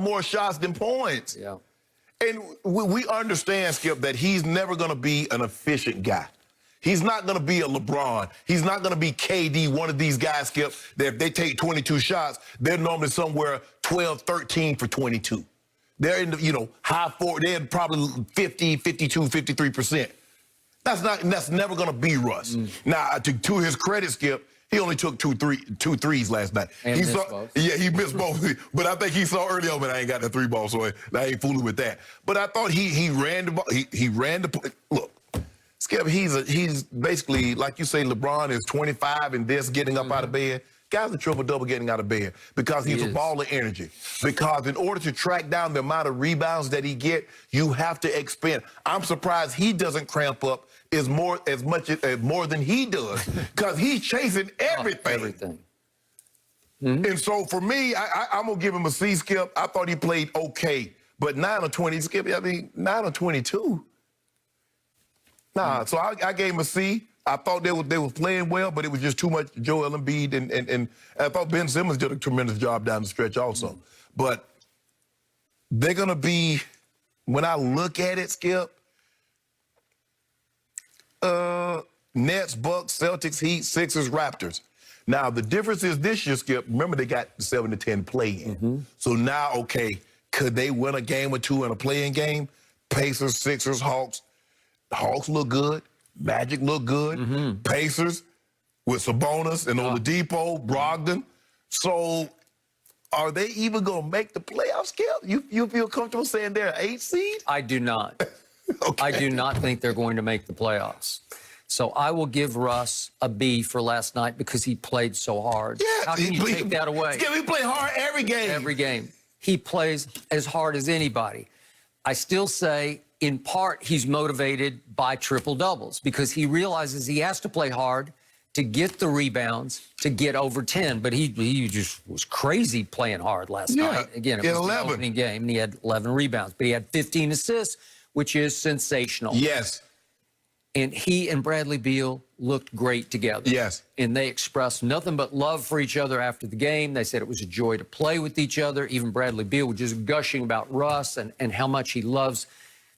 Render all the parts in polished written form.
more shots than points. Yeah. And we understand, Skip, that he's never going to be an efficient guy. He's not going to be a LeBron. He's not going to be KD, one of these guys, Skip, that if they take 22 shots, they're normally somewhere 12, 13 for 22. They're in the, high four. They're probably 50, 52, 53%. That's never going to be Russ. Now, to his credit, Skip, he only took two threes last night. And missed both. Yeah, he missed both. But I think he saw early on, but I ain't got the 3 ball, so I ain't fooling with that. But I thought he ran the ball. He ran the play. Look, Skip, he's basically, like you say, LeBron is 25 and this getting up out of bed. Guy's a triple-double getting out of bed because he's a ball of energy. Because in order to track down the amount of rebounds that he get, you have to expend. I'm surprised he doesn't cramp up as more than he does because he's chasing everything. Everything. And so for me, I'm going to give him a C, Skip. I thought he played okay. But 9 of 20, Skip, 9 of 22. Nah, so I gave him a C. I thought they were playing well, but it was just too much Joel Embiid, and I thought Ben Simmons did a tremendous job down the stretch also. But they're going to be, when I look at it, Skip, Nets, Bucks, Celtics, Heat, Sixers, Raptors. Now, the difference is this year, Skip, remember they got the 7 to 10 play-in. So now, okay, could they win a game or two in a play-in game? Pacers, Sixers, Hawks. Hawks look good. Magic look good. Pacers with Sabonis and Oladipo, Brogdon. So are they even going to make the playoffs, Skip? You feel comfortable saying they're an 8 seed? I do not. Okay. I do not think they're going to make the playoffs. So I will give Russ a B for last night because he played so hard. Yeah, how can you take that away? Skip, he played hard every game. Every game. He plays as hard as anybody. I still say, in part, he's motivated by triple-doubles because he realizes he has to play hard to get the rebounds, to get over 10. But he just was crazy playing hard last night. Again, it was the opening game, and he had 11 rebounds. But he had 15 assists, which is sensational. Yes. And he and Bradley Beal looked great together. Yes. And they expressed nothing but love for each other after the game. They said it was a joy to play with each other. Even Bradley Beal was just gushing about Russ and how much he loves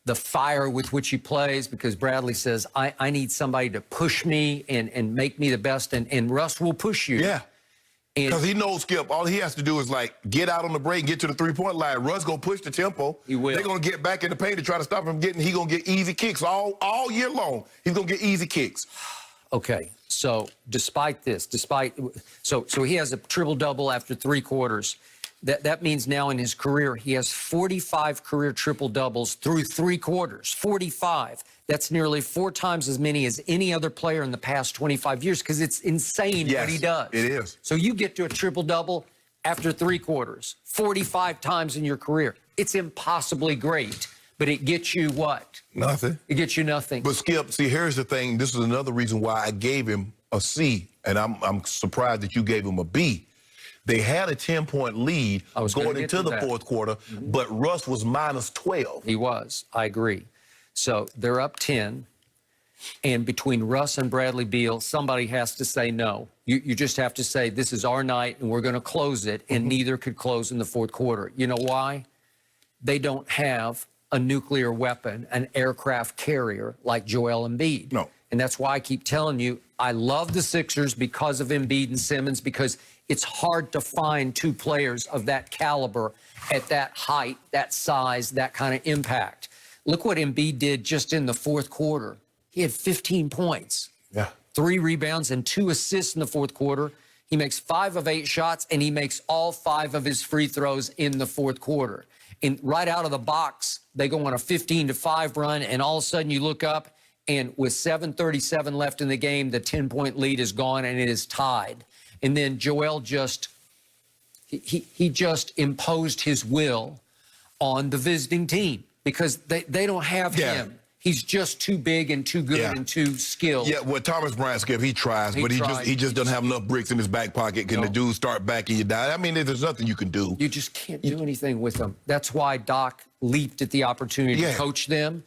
the fire with which he plays, because Bradley says, I need somebody to push me and make me the best, and Russ will push you. Yeah. Because he knows, Skip, all he has to do is, get out on the break, get to the three-point line. Russ going to push the tempo. He will. They're going to get back in the paint to try to stop him getting. He's going to get easy kicks all year long. He's going to get easy kicks. Okay, so despite this, so he has a triple-double after 3 quarters. That means now in his career, he has 45 career triple-doubles through 3 quarters. 45. That's nearly 4 times as many as any other player in the past 25 years, because it's insane what he does. It is. So you get to a triple-double after 3 quarters, 45 times in your career. It's impossibly great, but it gets you what? Nothing. It gets you nothing. But, Skip, see, here's the thing. This is another reason why I gave him a C, and I'm surprised that you gave him a B. They had a 10-point lead going into the fourth quarter, but Russ was minus 12. He was. I agree. So they're up 10, and between Russ and Bradley Beal, somebody has to say no. You just have to say, this is our night, and we're going to close it, and neither could close in the fourth quarter. You know why? They don't have a nuclear weapon, an aircraft carrier like Joel Embiid. No. And that's why I keep telling you, I love the Sixers because of Embiid and Simmons, because it's hard to find 2 players of that caliber at that height, that size, that kind of impact. Look what Embiid did just in the fourth quarter. He had 15 points, 3 rebounds, and 2 assists in the fourth quarter. He makes 5 of 8 shots, and he makes all 5 of his free throws in the fourth quarter. And right out of the box, they go on a 15-5 run, and all of a sudden you look up, and with 7:37 left in the game, the 10-point lead is gone, and it is tied. And then Joel he just imposed his will on the visiting team because they don't have him. He's just too big and too good and too skilled. Yeah, well, Thomas Bryant, Skip, he tries, but he just doesn't have enough bricks in his back pocket. Can the dude start backing you down? I mean, there's nothing you can do. You just can't do anything with them. That's why Doc leaped at the opportunity to coach them.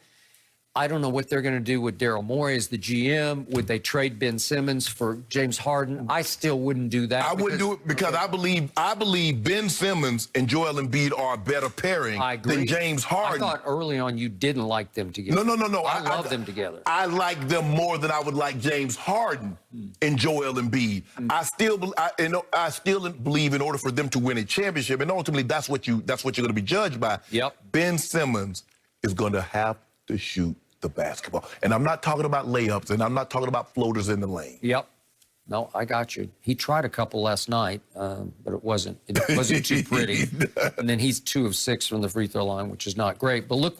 I don't know what they're going to do with Daryl Morey as the GM. Would they trade Ben Simmons for James Harden? I still wouldn't do that. I wouldn't do it because I believe Ben Simmons and Joel Embiid are a better pairing than James Harden. I thought early on you didn't like them together. No. I love them together. I like them more than I would like James Harden and Joel Embiid. I still believe in order for them to win a championship, and ultimately that's what you're going to be judged by. Yep. Ben Simmons is going to have to shoot the basketball. And I'm not talking about layups, and I'm not talking about floaters in the lane. Yep. No, I got you. He tried a couple last night, but it wasn't too pretty. And then he's 2 of 6 from the free throw line, which is not great. But look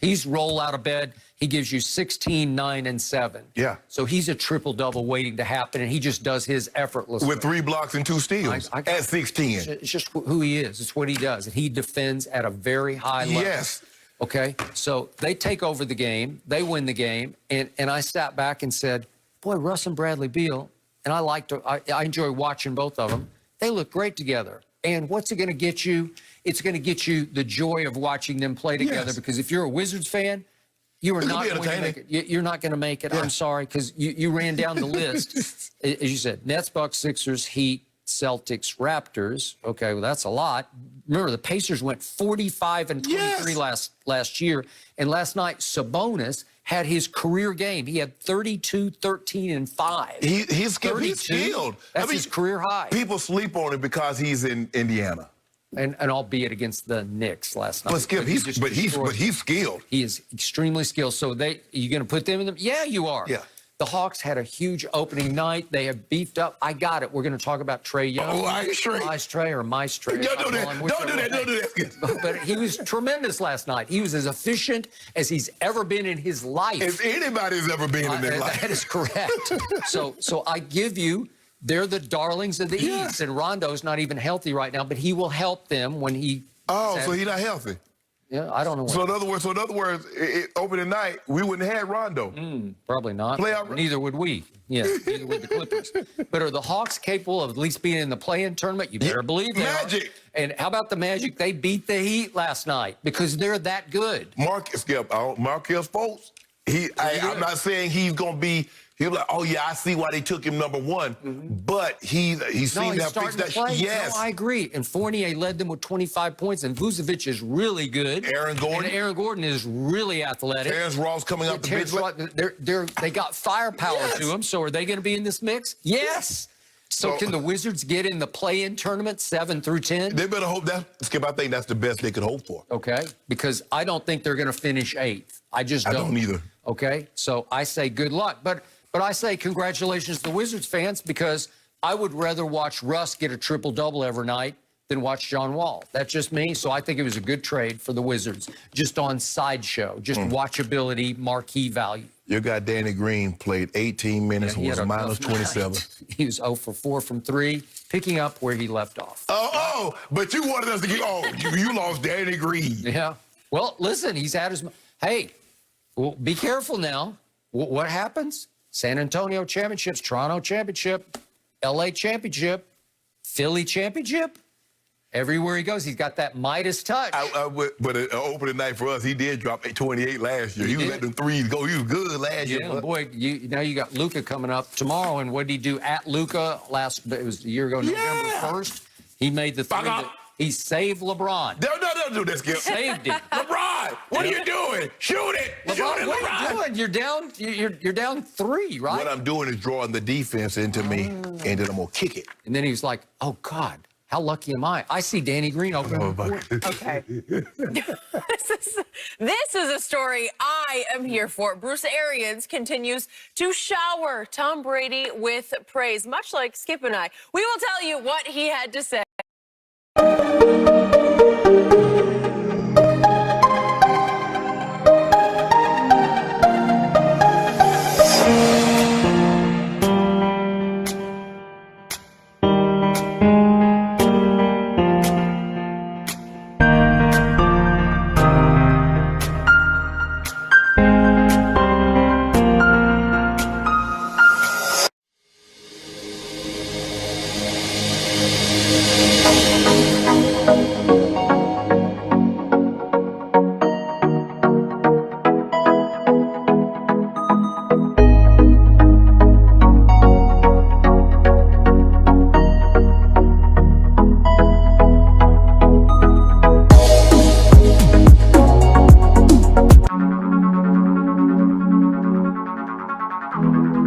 he's roll out of bed. He gives you 16, 9, and 7. Yeah. So he's a triple-double waiting to happen, and he just does his effortlessly. With 3 blocks and 2 steals at 16. It's just who he is. It's what he does. And he defends at a very high level. Yes. Okay, so they take over the game, they win the game, and I sat back and said, boy, Russ and Bradley Beal, and I enjoy watching both of them, they look great together. And what's it going to get you? It's going to get you the joy of watching them play together, because if you're a Wizards fan, you are not going to make it. You're not going to make it. Yeah. I'm sorry, because you ran down the list. As you said, Nets, Bucks, Sixers, Heat, Celtics, Raptors. Okay, well, that's a lot. Remember, the Pacers went 45 and 23 last year. And last night, Sabonis had his career game. He had 32, 13, and 5. He's skilled. That's his career high. People sleep on him because he's in Indiana. And albeit against the Knicks last night. But Skip, he's skilled. He is extremely skilled. So you going to put them in them? Yeah, you are. Yeah. The Hawks had a huge opening night. They have beefed up. I got it. We're going to talk about Trae Young. Oh, Ice Trae. Ice Trae or Mice Trae. Don't do that. Don't do that. But he was tremendous last night. He was as efficient as he's ever been in his life. As anybody's ever been in their life. That is correct. So I give you, they're the darlings of the East. And Rondo's not even healthy right now, but he will help them when he... Oh, so he's not healthy. Yeah, I don't know. So in other words, opening night, we wouldn't have had Rondo. Probably not. Neither would we. Yeah, neither would the Clippers. But are the Hawks capable of at least being in the play-in tournament? You better believe they Magic. are. And how about the Magic? They beat the Heat last night because they're that good. Marcus Fultz. I'm not saying he's going to be. He'll be like, oh, yeah, I see why they took him number 1. But he seems to have fixed that. Yes. No, I agree. And Fournier led them with 25 points. And Vucevic is really good. Aaron Gordon is really athletic. Terrence Ross coming up the bench. They got firepower to them. So are they going to be in this mix? Yes. So can the Wizards get in the play-in tournament 7 through 10? They better hope that. Skip, I think that's the best they could hope for. Okay. Because I don't think they're going to finish 8th. I don't either. Okay. So I say good luck. But I say congratulations to the Wizards fans, because I would rather watch Russ get a triple-double every night than watch John Wall. That's just me. So I think it was a good trade for the Wizards, just on sideshow, just watchability, marquee value. Your guy Danny Green played 18 minutes and was minus 27. He was 0 for 4 from 3, picking up where he left off. But you wanted us to get, you lost Danny Green. Yeah. Well, listen, he's had his, hey, well, be careful now. What happens? San Antonio championships, Toronto championship, LA championship, Philly championship. Everywhere he goes, he's got that Midas touch. But an opening night for us, he did drop 28 last year. He was letting them threes go. He was good last year. Yeah, boy, now you got Luka coming up tomorrow. And what did he do at Luka it was a year ago, November 1st? He made the three. He saved LeBron. Don't do this, Skip. Saved it. LeBron, what are you doing? Shoot it. LeBron, what are you doing? You're down 3, right? What I'm doing is drawing the defense into me, and then I'm going to kick it. And then he was like, oh, God, how lucky am I? I see Danny Green open. Okay. This is a story I am here for. Bruce Arians continues to shower Tom Brady with praise, much like Skip and I. We will tell you what he had to say. you.